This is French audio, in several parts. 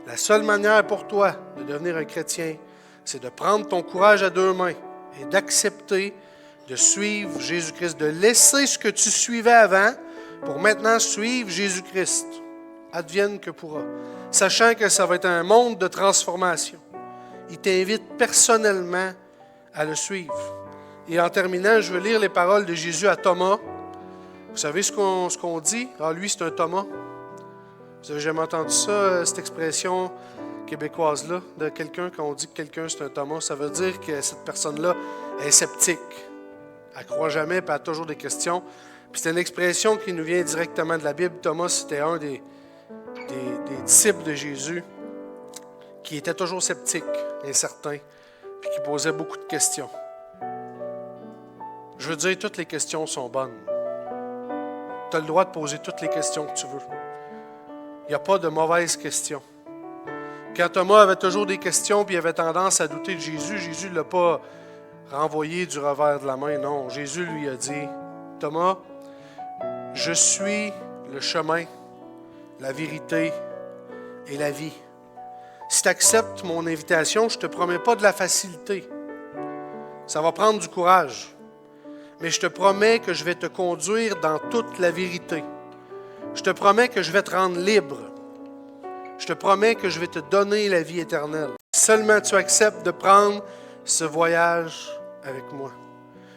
La seule manière pour toi de devenir un chrétien, c'est de prendre ton courage à deux mains et d'accepter de suivre Jésus-Christ, de laisser ce que tu suivais avant pour maintenant suivre Jésus-Christ. Advienne que pourra. Sachant que ça va être un monde de transformation. Il t'invite personnellement à le suivre. Et en terminant, je veux lire les paroles de Jésus à Thomas. Vous savez ce qu'on dit? Ah, lui, c'est un Thomas. Vous avez jamais entendu ça, cette expression québécoise-là, de quelqu'un, quand on dit que quelqu'un c'est un Thomas, ça veut dire que cette personne-là est sceptique. Elle ne croit jamais, puis elle a toujours des questions. Puis c'est une expression qui nous vient directement de la Bible. Thomas, c'était un des disciples de Jésus qui était toujours sceptique, incertain, puis qui posait beaucoup de questions. Je veux dire, toutes les questions sont bonnes. Tu as le droit de poser toutes les questions que tu veux. Il n'y a pas de mauvaises questions. Quand Thomas avait toujours des questions puis il avait tendance à douter de Jésus, Jésus ne l'a pas renvoyé du revers de la main. Non, Jésus lui a dit, Thomas, je suis le chemin, la vérité et la vie. Si tu acceptes mon invitation, je ne te promets pas de la facilité. Ça va prendre du courage. Mais je te promets que je vais te conduire dans toute la vérité. Je te promets que je vais te rendre libre. Je te promets que je vais te donner la vie éternelle. Seulement tu acceptes de prendre ce voyage avec moi.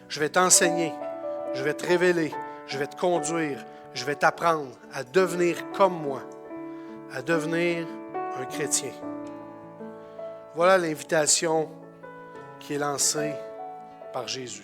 Je vais t'enseigner, je vais te révéler, je vais te conduire, je vais t'apprendre à devenir comme moi, à devenir un chrétien. Voilà l'invitation qui est lancée par Jésus.